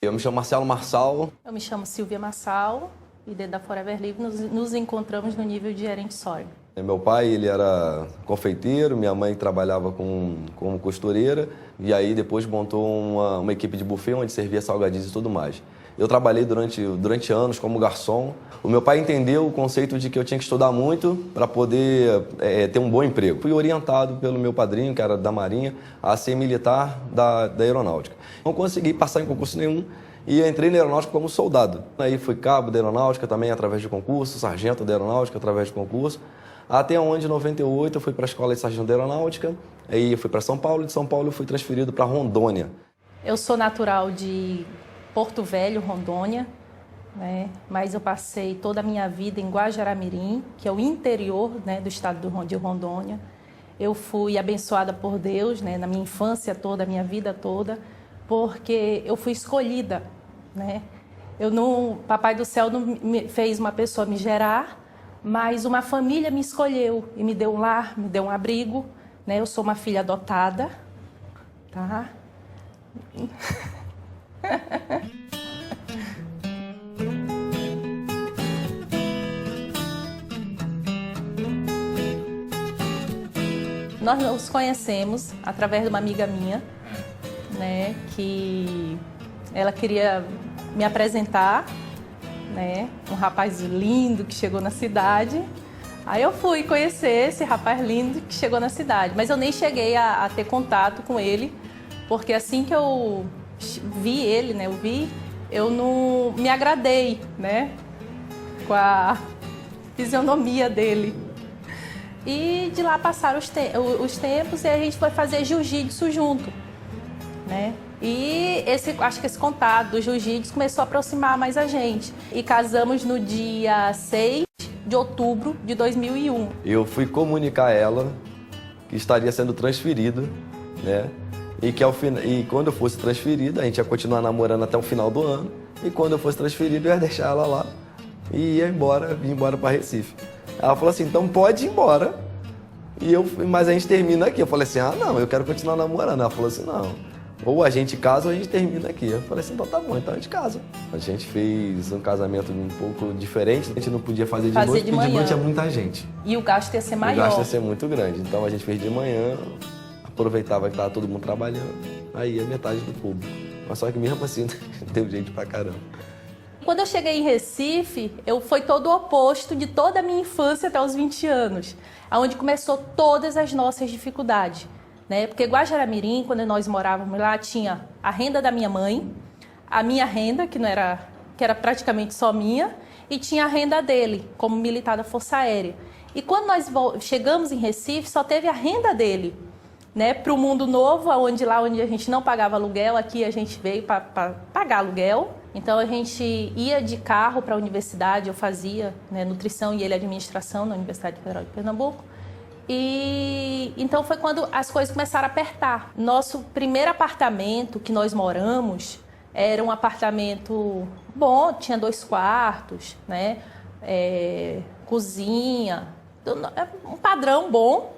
Eu me chamo Marcelo Marçal. Eu me chamo Silvia Marçal e dentro da Forever Livre nos encontramos no nível de gerente sólido. Meu pai, ele era confeiteiro, minha mãe trabalhava como costureira e aí depois montou uma equipe de buffet onde servia salgadinhos e tudo mais. Eu trabalhei durante anos como garçom. O meu pai entendeu o conceito de que eu tinha que estudar muito para poder ter um bom emprego. Fui orientado pelo meu padrinho, que era da Marinha, a ser militar da Aeronáutica. Não consegui passar em concurso nenhum e entrei na Aeronáutica como soldado. Aí fui cabo da Aeronáutica também através de concurso, sargento da Aeronáutica através de concurso. Até onde, em 98, eu fui para a Escola de Sargento da Aeronáutica, aí eu fui para São Paulo, e de São Paulo eu fui transferido para Rondônia. Eu sou natural de Porto Velho, Rondônia, né? Mas eu passei toda a minha vida em Guajará-Mirim, que é o interior, né, do estado de Rondônia. Eu fui abençoada por Deus, né, na minha infância toda, a minha vida toda, porque eu fui escolhida, né? Papai do Céu não fez uma pessoa me gerar, mas uma família me escolheu e me deu um lar, me deu um abrigo, né? Eu sou uma filha adotada, tá? Nós nos conhecemos através de uma amiga minha, né? Que ela queria me apresentar, né? Um rapaz lindo que chegou na cidade. Aí eu fui conhecer esse rapaz lindo que chegou na cidade, mas eu nem cheguei a ter contato com ele, porque assim que eu vi ele, né? Eu não me agradei, né? Com a fisionomia dele. E de lá passaram os tempos e a gente foi fazer jiu-jitsu junto, né? E acho que esse contato do jiu-jitsu começou a aproximar mais a gente. E casamos no dia 6 de outubro de 2001. Eu fui comunicar a ela que estaria sendo transferido, né? E quando eu fosse transferido, a gente ia continuar namorando até o final do ano. E quando eu fosse transferido, eu ia deixar ela lá e ia embora para Recife. Ela falou assim, então pode ir embora. Mas a gente termina aqui. Eu falei assim, não, eu quero continuar namorando. Ela falou assim, não, ou a gente casa ou a gente termina aqui. Eu falei assim, então tá bom, então a gente casa. A gente fez um casamento um pouco diferente. A gente não podia fazer de noite, porque de manhã tinha muita gente. E o gasto ia ser maior. O gasto ia ser muito grande. Então a gente fez de manhã, aproveitava que estava todo mundo trabalhando, aí ia metade do público. Mas só que mesmo assim, deu gente pra caramba. Quando eu cheguei em Recife, foi todo o oposto de toda a minha infância até os 20 anos, onde começou todas as nossas dificuldades, né? Porque Guajará-Mirim, quando nós morávamos lá, tinha a renda da minha mãe, a minha renda, que era praticamente só minha, e tinha a renda dele, como militar da Força Aérea. E quando nós chegamos em Recife, só teve a renda dele, né? Para o mundo novo, onde a gente não pagava aluguel, aqui a gente veio para pagar aluguel. Então a gente ia de carro para a universidade, eu fazia, né, nutrição e ele administração na Universidade Federal de Pernambuco. E então foi quando as coisas começaram a apertar. Nosso primeiro apartamento que nós moramos era um apartamento bom, tinha 2 quartos, né, cozinha, um padrão bom,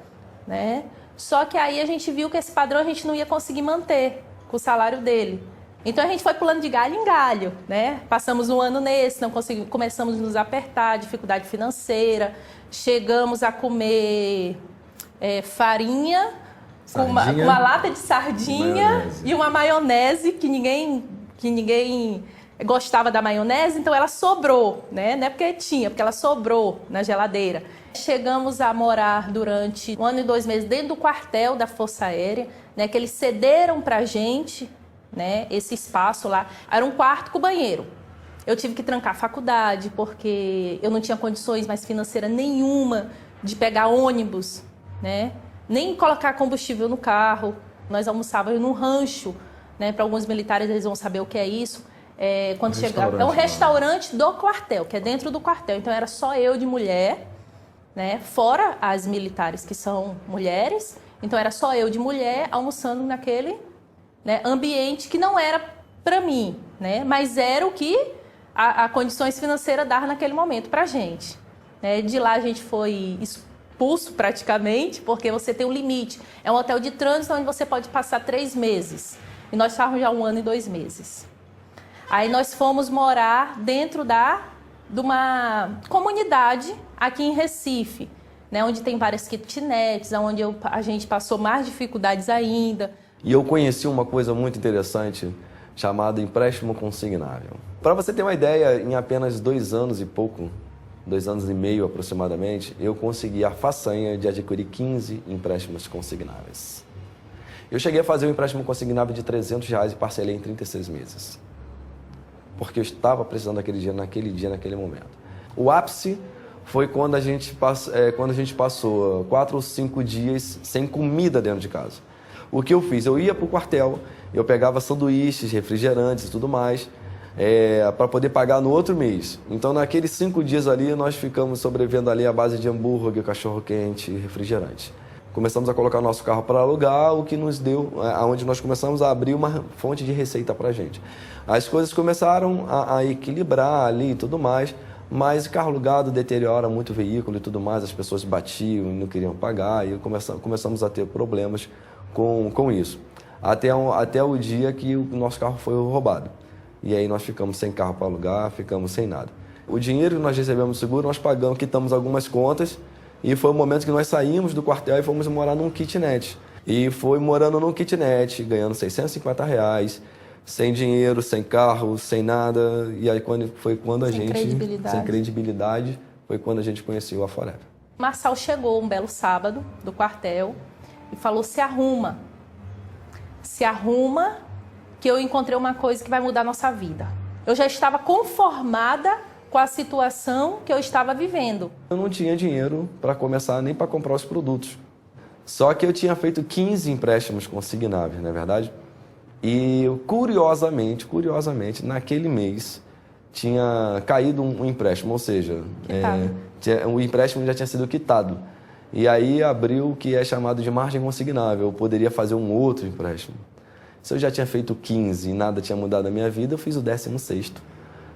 né? Só que aí a gente viu que esse padrão a gente não ia conseguir manter com o salário dele. Então a gente foi pulando de galho em galho, né? Passamos um ano nesse, não conseguimos, começamos a nos apertar, dificuldade financeira, chegamos a comer farinha com uma lata de sardinha e uma maionese que ninguém gostava da maionese, então ela sobrou, né? Não é porque tinha, porque ela sobrou na geladeira. Chegamos a morar durante 1 ano e 2 meses dentro do quartel da Força Aérea, né? Que eles cederam pra gente, né, esse espaço lá. Era um quarto com banheiro. Eu tive que trancar a faculdade porque eu não tinha condições mais financeira nenhuma de pegar ônibus, né, nem colocar combustível no carro. Nós almoçávamos num rancho, né, para alguns militares eles vão saber o que é isso. Quando chegava, é um restaurante do quartel, que é dentro do quartel. Então era só eu de mulher, né, fora as militares que são mulheres. Então era só eu de mulher almoçando naquele, né, ambiente que não era para mim, né, mas era o que a condições financeiras dava naquele momento para a gente, né. De lá a gente foi expulso praticamente, porque você tem um limite. É um hotel de trânsito onde você pode passar 3 meses. E nós estávamos já 1 ano e 2 meses. Aí nós fomos morar dentro de uma comunidade aqui em Recife, né, onde tem várias kitnets, onde a gente passou mais dificuldades ainda. E eu conheci uma coisa muito interessante chamada empréstimo consignável. Para você ter uma ideia, em apenas 2 anos e pouco, 2 anos e meio aproximadamente, eu consegui a façanha de adquirir 15 empréstimos consignáveis. Eu cheguei a fazer um empréstimo consignável de R$300 e parcelei em 36 meses. Porque eu estava precisando daquele dia, naquele momento. O ápice foi quando a gente passou 4 ou 5 dias sem comida dentro de casa. O que eu fiz? Eu ia para o quartel, eu pegava sanduíches, refrigerantes e tudo mais, para poder pagar no outro mês. Então, naqueles 5 dias ali, nós ficamos sobrevivendo ali à base de hambúrguer, cachorro-quente e refrigerante. Começamos a colocar nosso carro para alugar, o que nos deu, onde nós começamos a abrir uma fonte de receita para a gente. As coisas começaram a equilibrar ali e tudo mais, mas carro alugado deteriora muito o veículo e tudo mais, as pessoas batiam e não queriam pagar, e começamos a ter problemas com isso. Até o dia que o nosso carro foi roubado. E aí nós ficamos sem carro para alugar, ficamos sem nada. O dinheiro que nós recebemos do seguro, nós pagamos, quitamos algumas contas, e foi o momento que nós saímos do quartel e fomos morar num kitnet. E foi morando num kitnet, ganhando R$650, sem dinheiro, sem carro, sem nada. E aí foi quando sem credibilidade, foi quando a gente conheceu a Forever. Marçal chegou um belo sábado do quartel e falou: se arruma que eu encontrei uma coisa que vai mudar a nossa vida. Eu já estava conformada com a situação que eu estava vivendo. Eu não tinha dinheiro para começar nem para comprar os produtos. Só que eu tinha feito 15 empréstimos consignáveis, não é verdade? E curiosamente, naquele mês tinha caído um empréstimo, ou seja, o empréstimo já tinha sido quitado. E aí abriu o que é chamado de margem consignável. Eu poderia fazer um outro empréstimo. Se eu já tinha feito 15 e nada tinha mudado na minha vida, eu fiz o 16º.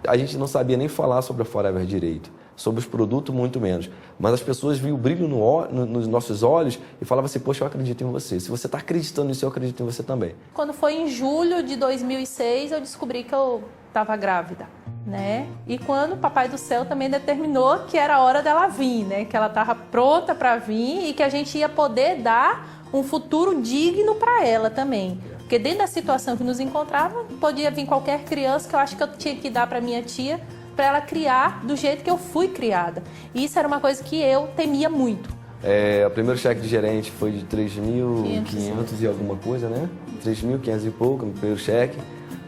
A gente não sabia nem falar sobre a Forever direito, sobre os produtos muito menos. Mas as pessoas viam o brilho nos nossos olhos e falavam assim: poxa, eu acredito em você. Se você está acreditando nisso, eu acredito em você também. Quando foi em julho de 2006, eu descobri que eu estava grávida, né? E quando o Papai do Céu também determinou que era a hora dela vir, né? Que ela estava pronta para vir e que a gente ia poder dar um futuro digno para ela também. Porque dentro da situação que nos encontrava, podia vir qualquer criança, que eu acho que eu tinha que dar para minha tia, para ela criar do jeito que eu fui criada. E isso era uma coisa que eu temia muito. O primeiro cheque de gerente foi de 3.500 e alguma coisa, né? 3.500 e pouco no primeiro cheque.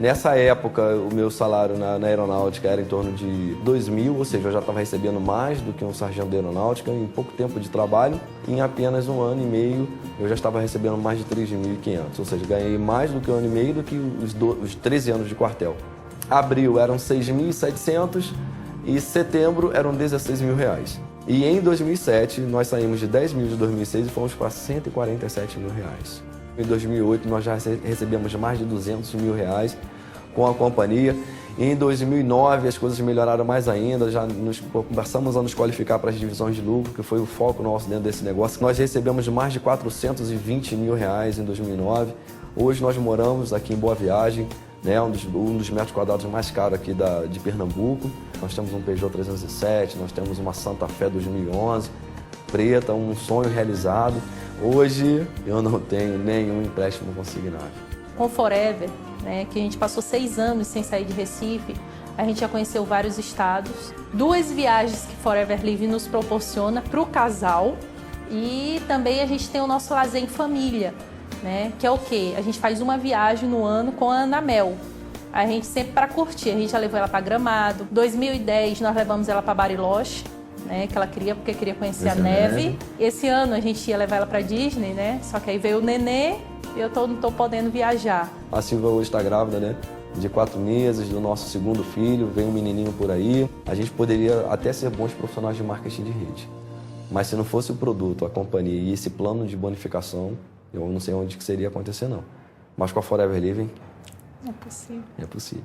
Nessa época, o meu salário na aeronáutica era em torno de 2.000, ou seja, eu já estava recebendo mais do que um sargento da aeronáutica em pouco tempo de trabalho. Em apenas 1 ano e meio, eu já estava recebendo mais de 3.500, ou seja, ganhei mais do que 1 ano e meio do que os 13 anos de quartel. Abril eram 6.700 e setembro eram 16 mil reais. E em 2007, nós saímos de 10 mil de 2006 e fomos para 147 mil reais. Em 2008, nós já recebemos mais de 200 mil reais com a companhia. E em 2009, as coisas melhoraram mais ainda, já começamos a nos qualificar para as divisões de lucro, que foi o foco nosso dentro desse negócio. Nós recebemos mais de 420 mil reais em 2009. Hoje nós moramos aqui em Boa Viagem, né, um dos metros quadrados mais caros aqui de Pernambuco. Nós temos um Peugeot 307, nós temos uma Santa Fé 2011, preta, um sonho realizado. Hoje eu não tenho nenhum empréstimo consignável. Com Forever, né, que a gente passou 6 anos sem sair de Recife, a gente já conheceu vários estados. 2 viagens que Forever Living nos proporciona para o casal. E também a gente tem o nosso lazer em família, né, que é o quê? A gente faz uma viagem no ano com a Ana Mel. A gente sempre para curtir, a gente já levou ela para Gramado. 2010 nós levamos ela para Bariloche, né, que ela queria, porque queria conhecer a neve. Esse ano a gente ia levar ela para Disney, né? Só que aí veio o nenê e eu não tô podendo viajar. A Silvia hoje está grávida, né? De 4 meses, do nosso segundo filho, vem um menininho por aí. A gente poderia até ser bons profissionais de marketing de rede. Mas se não fosse o produto, a companhia e esse plano de bonificação, eu não sei onde que seria acontecer, não. Mas com a Forever Living... É possível. É possível.